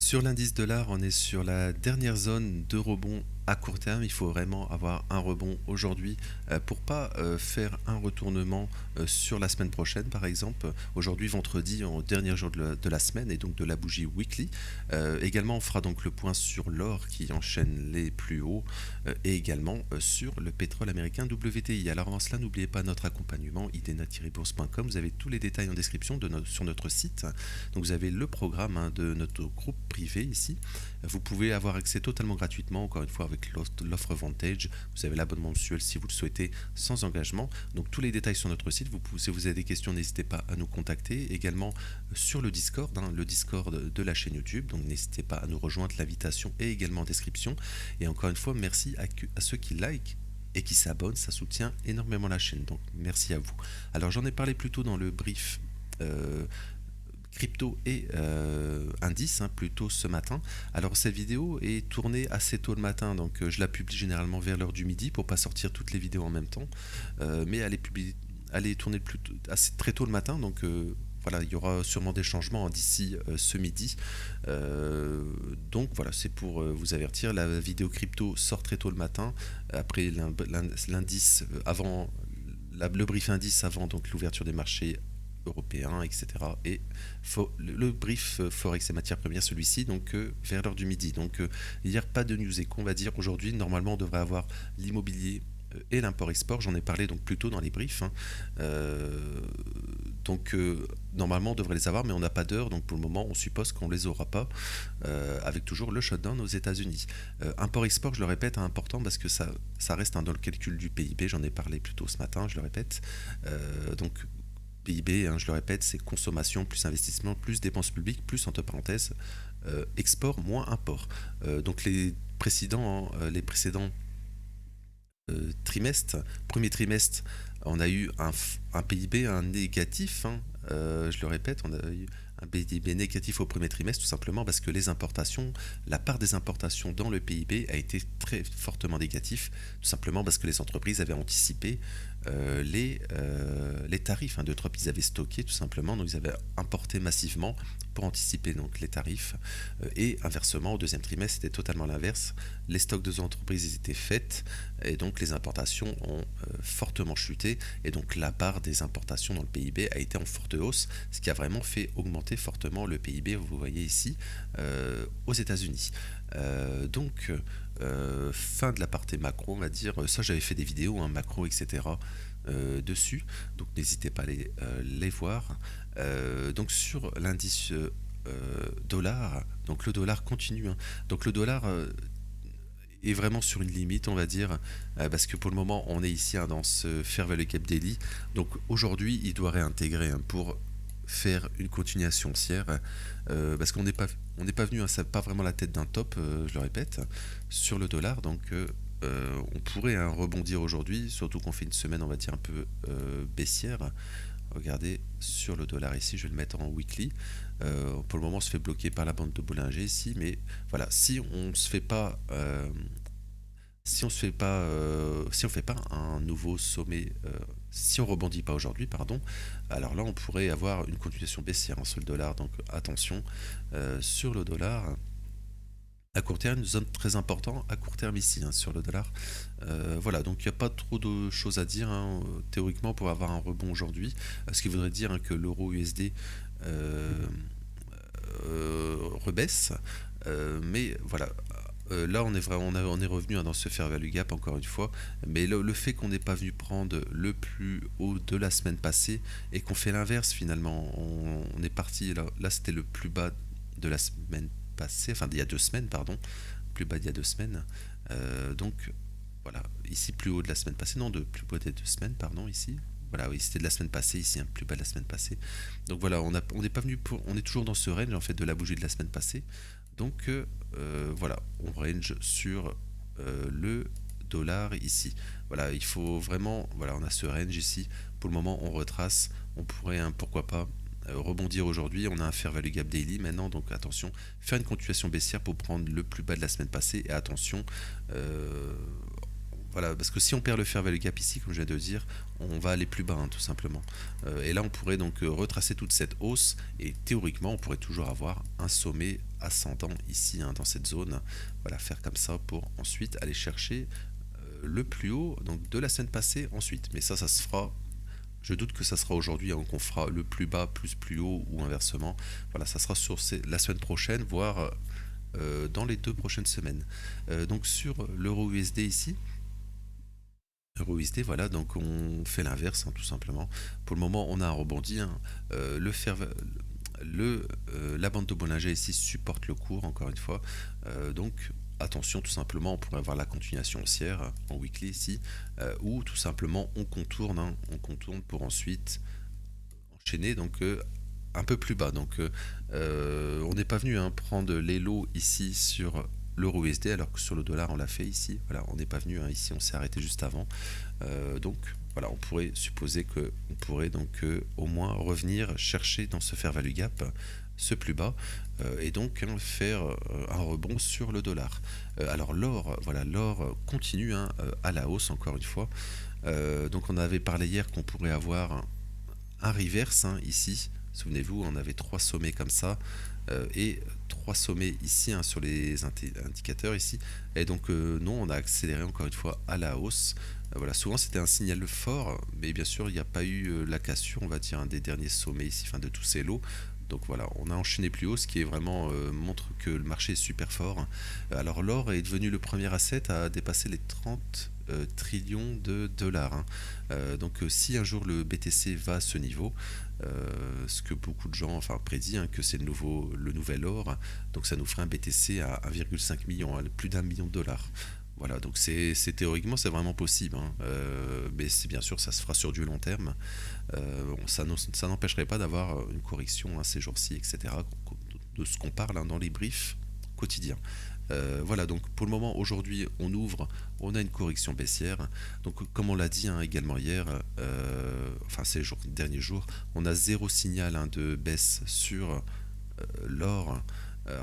Sur l'indice dollar, on est sur la dernière zone de rebond à court terme. Il faut vraiment avoir un rebond aujourd'hui pour pas faire un retournement sur la semaine prochaine, par exemple. Aujourd'hui, vendredi, en dernier jour de la semaine et donc de la bougie weekly. Également, on fera donc le point sur l'or qui enchaîne les plus hauts et également sur le pétrole américain WTI. Alors avant cela, n'oubliez pas notre accompagnement idena-bourse.com. Vous avez tous les détails en description sur notre site. Donc vous avez le programme de notre groupe privé ici. Vous pouvez avoir accès totalement gratuitement, encore une fois avec l'offre Vantage. Vous avez l'abonnement mensuel si vous le souhaitez, sans engagement. Donc tous les détails sur notre site. Si vous avez des questions, n'hésitez pas à nous contacter. Également sur le Discord, le Discord de la chaîne YouTube. Donc n'hésitez pas à nous rejoindre. L'invitation est également en description. Et encore une fois, merci à ceux qui likent et qui s'abonnent. Ça soutient énormément la chaîne. Donc merci à vous. Alors j'en ai parlé plus tôt dans le brief. Crypto et indice plus tôt ce matin. Alors cette vidéo est tournée assez tôt le matin, donc je la publie généralement vers l'heure du midi pour pas sortir toutes les vidéos en même temps, mais elle est tournée assez très tôt le matin, donc voilà, il y aura sûrement des changements d'ici ce midi. Donc voilà, c'est pour vous avertir. La vidéo crypto sort très tôt le matin, après l'indice avant le brief indice avant donc l'ouverture des marchés européens, etc. Et le brief Forex et matières premières, celui-ci, donc vers l'heure du midi. Donc hier, pas de news éco, on va dire. Aujourd'hui, normalement, on devrait avoir l'immobilier et l'import-export. J'en ai parlé donc plus tôt dans les briefs. Donc normalement, on devrait les avoir, mais on n'a pas d'heure. Donc pour le moment, on suppose qu'on les aura pas, avec toujours le shutdown aux États-Unis. Import-export, je le répète, important parce que ça reste dans le calcul du PIB. J'en ai parlé plus tôt ce matin, je le répète. Donc PIB, je le répète, c'est consommation plus investissement plus dépenses publiques plus entre parenthèses export moins import. Donc les précédents trimestres, premier trimestre, on a eu un PIB négatif. Je le répète, on a eu un PIB négatif au premier trimestre, tout simplement parce que la part des importations dans le PIB a été très fortement négative, tout simplement parce que les entreprises avaient anticipé les tarifs d'Europe. Ils avaient stocké tout simplement, donc ils avaient importé massivement pour anticiper donc les tarifs. Et inversement, au deuxième trimestre, c'était totalement l'inverse. Les stocks de entreprises étaient faits et donc les importations ont fortement chuté. Et donc la part des importations dans le PIB a été en forte hausse, ce qui a vraiment fait augmenter fortement le PIB, vous voyez ici, aux États-Unis. Donc, fin de la partie macro, on va dire. Ça, j'avais fait des vidéos, macro, etc. Dessus, donc n'hésitez pas à les voir. Donc sur l'indice dollar, donc le dollar continue. Donc le dollar est vraiment sur une limite, on va dire, parce que pour le moment, on est ici dans ce Fair Value Cap Daily. Donc aujourd'hui, il doit réintégrer pour faire une continuation haussière, parce qu'on n'est pas venu, ça pas vraiment la tête d'un top, je le répète, sur le dollar. Donc on pourrait rebondir aujourd'hui, surtout qu'on fait une semaine, on va dire, un peu baissière. Regardez sur le dollar ici, je vais le mettre en weekly. Pour le moment, on se fait bloquer par la bande de Bollinger ici, mais voilà, si on fait pas un nouveau sommet, si on rebondit pas aujourd'hui, pardon, alors là on pourrait avoir une continuation baissière sur le dollar. Donc attention sur le dollar. À court terme, une zone très importante à court terme ici sur le dollar. Voilà, donc il n'y a pas trop de choses à dire théoriquement pour avoir un rebond aujourd'hui, ce qui voudrait dire que l'euro USD rebaisse. Mais voilà, là on est vraiment, on est revenu dans ce fair value gap encore une fois, mais le fait qu'on n'ait pas venu prendre le plus haut de la semaine passée et qu'on fait l'inverse finalement, on est parti là c'était le plus bas de la semaine passée, enfin il y a 2 semaines, pardon, plus bas d'il y a 2 semaines. Donc voilà, ici plus haut de la semaine passée, non, de plus bas des 2 semaines, pardon, ici. Voilà, oui, c'était de la semaine passée, ici, plus bas de la semaine passée. Donc voilà, on n'est pas venu on est toujours dans ce range en fait de la bougie de la semaine passée. Donc voilà, on range sur le dollar ici. Voilà, il faut vraiment, voilà, on a ce range ici. Pour le moment, on retrace. On pourrait, pourquoi pas, rebondir aujourd'hui. On a un fair value gap daily maintenant, donc attention, faire une continuation baissière pour prendre le plus bas de la semaine passée. Et attention, voilà, parce que si on perd le fair value gap ici, comme je viens de dire, on va aller plus bas, hein, tout simplement. Et là, on pourrait donc retracer toute cette hausse, et théoriquement, on pourrait toujours avoir un sommet ascendant ici, hein, dans cette zone. Voilà, faire comme ça pour ensuite aller chercher le plus haut donc de la semaine passée ensuite. Mais ça se fera. Je doute que ça sera aujourd'hui, hein, qu'on fera le plus bas plus haut ou inversement. Voilà, ça sera sur la semaine prochaine, voire dans les 2 prochaines semaines. Donc sur l'euro USD ici, euro USD, voilà, donc on fait l'inverse, hein, tout simplement. Pour le moment, on a un rebondi, hein. La bande de Bollinger ici supporte le cours, encore une fois. Donc attention, tout simplement, on pourrait avoir la continuation haussière en weekly ici, ou tout simplement on contourne, hein, on contourne pour ensuite enchaîner donc un peu plus bas. Donc on n'est pas venu, hein, prendre les lots ici sur l'euro USD, alors que sur le dollar on l'a fait ici. Voilà, on n'est pas venu, hein, ici, on s'est arrêté juste avant. Donc voilà, on pourrait supposer que on pourrait donc au moins revenir chercher dans ce fair value gap ce plus bas, et donc, hein, faire un rebond sur le dollar. Alors l'or, voilà, l'or continue, hein, à la hausse encore une fois. Donc on avait parlé hier qu'on pourrait avoir un reverse, hein, ici. Souvenez-vous, on avait 3 sommets comme ça, et 3 sommets ici, hein, sur les indicateurs ici. Et donc non, on a accéléré encore une fois à la hausse. Voilà, souvent c'était un signal fort, mais bien sûr il n'y a pas eu la cassure, on va dire, un des derniers sommets ici, enfin de tous ces lots. Donc voilà, on a enchaîné plus haut, ce qui est vraiment montre que le marché est super fort. Alors l'or est devenu le premier asset à dépasser les 30 trillions de dollars, hein. Donc si un jour le BTC va à ce niveau, ce que beaucoup de gens enfin prédit, hein, que c'est le nouvel or, donc ça nous ferait un BTC à 1,5 million, hein, plus d'1 million de dollars. Voilà, donc théoriquement c'est vraiment possible, hein. Mais c'est bien sûr ça se fera sur du long terme. Ça n'empêcherait pas d'avoir une correction, hein, ces jours-ci, etc. De ce qu'on parle, hein, dans les briefs quotidiens. Voilà, donc pour le moment, aujourd'hui, on ouvre, on a une correction baissière. Donc, comme on l'a dit, hein, également hier, enfin ces derniers jours, on a zéro signal, hein, de baisse sur l'or.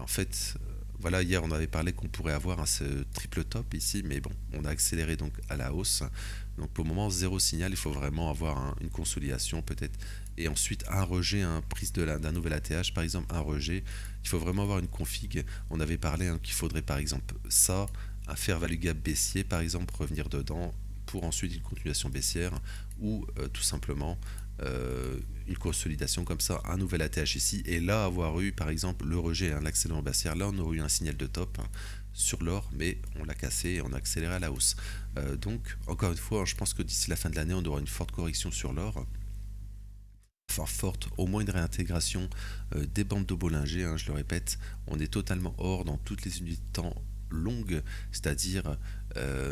En fait, voilà, hier on avait parlé qu'on pourrait avoir, hein, ce triple top ici, mais bon, on a accéléré donc à la hausse. Donc pour le moment, zéro signal, il faut vraiment avoir, une consolidation peut-être, et ensuite un rejet, prise d'un nouvel ATH, par exemple, un rejet. Il faut vraiment avoir une config. On avait parlé, hein, qu'il faudrait par exemple ça, un fair value gap baissier, par exemple, revenir dedans pour ensuite une continuation baissière, ou tout simplement une consolidation comme ça, un nouvel ATH ici, et là avoir eu par exemple le rejet, hein, l'accélération baissière, là on aurait eu un signal de top, hein, sur l'or, mais on l'a cassé et on a accéléré à la hausse. Donc encore une fois, je pense que d'ici la fin de l'année on aura une forte correction sur l'or, enfin forte, au moins une réintégration des bandes de Bollinger, hein, je le répète, on est totalement hors dans toutes les unités de temps longues, c'est-à-dire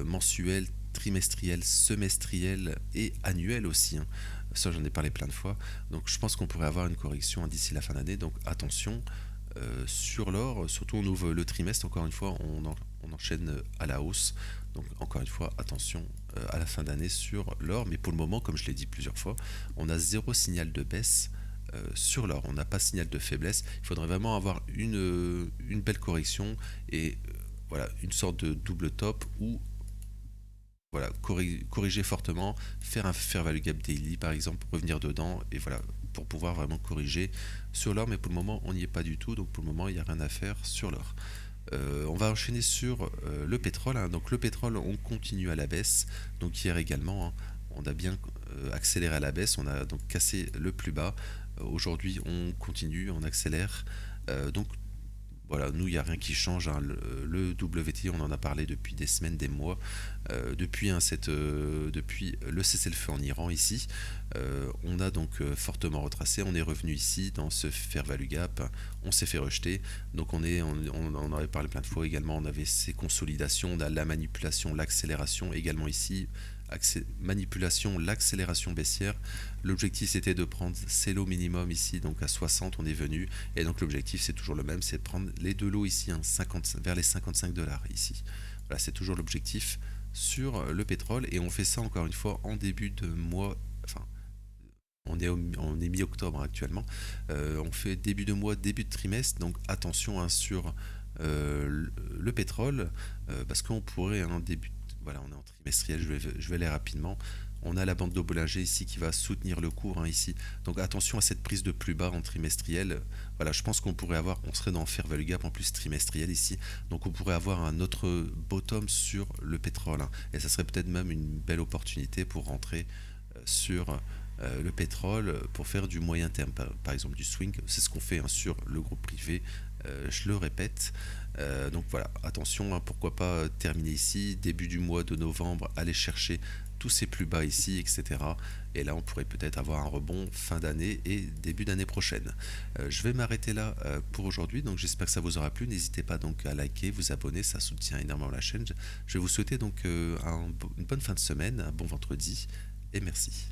mensuelles, trimestrielles, semestrielles et annuelles aussi, hein. Ça, j'en ai parlé plein de fois. Donc, je pense qu'on pourrait avoir une correction, hein, d'ici la fin d'année. Donc, attention, sur l'or. Surtout, on ouvre le trimestre. Encore une fois, on enchaîne à la hausse. Donc, encore une fois, attention à la fin d'année sur l'or. Mais pour le moment, comme je l'ai dit plusieurs fois, on a zéro signal de baisse sur l'or. On n'a pas signal de faiblesse. Il faudrait vraiment avoir une belle correction, et voilà, une sorte de double top, ou voilà, corriger fortement, faire un fair value gap daily par exemple, revenir dedans, et voilà, pour pouvoir vraiment corriger sur l'or. Mais pour le moment on n'y est pas du tout, donc pour le moment il n'y a rien à faire sur l'or. On va enchaîner sur le pétrole, hein. Donc le pétrole, on continue à la baisse. Donc hier également, hein, on a bien accéléré à la baisse, on a donc cassé le plus bas. Aujourd'hui on continue, on accélère. Donc voilà, nous, il n'y a rien qui change, hein. Le WTI, on en a parlé depuis des semaines, des mois, depuis, hein, depuis le cessez-le-feu en Iran ici. On a donc fortement retracé, on est revenu ici dans ce fair value gap, on s'est fait rejeter. Donc on en avait parlé plein de fois également, on avait ces consolidations, on a la manipulation, l'accélération également ici. Manipulation, l'accélération baissière. L'objectif c'était de prendre ces lots minimum ici, donc à 60 on est venu, et donc l'objectif c'est toujours le même, c'est de prendre les deux lots ici, hein, vers les 55 dollars ici. Voilà, c'est toujours l'objectif sur le pétrole, et on fait ça encore une fois en début de mois, enfin on est mi-octobre actuellement. On fait début de mois, début de trimestre, donc attention, hein, sur le pétrole, parce qu'on pourrait, hein, voilà, on est en trimestriel, je vais aller rapidement. On a la bande de Bollinger ici qui va soutenir le cours, hein, ici. Donc attention à cette prise de plus bas en trimestriel. Voilà, je pense qu'on pourrait avoir, on serait dans fair value gap en plus trimestriel ici. Donc on pourrait avoir un autre bottom sur le pétrole, hein. Et ça serait peut-être même une belle opportunité pour rentrer sur le pétrole pour faire du moyen terme, par exemple du swing. C'est ce qu'on fait, hein, sur le groupe privé. Je le répète. Donc voilà, attention, hein, pourquoi pas terminer ici, début du mois de novembre, aller chercher tous ces plus bas ici, etc. Et là, on pourrait peut-être avoir un rebond fin d'année et début d'année prochaine. Je vais m'arrêter là pour aujourd'hui, donc j'espère que ça vous aura plu. N'hésitez pas donc à liker, vous abonner, ça soutient énormément la chaîne. Je vais vous souhaiter donc une bonne fin de semaine, un bon vendredi, et merci.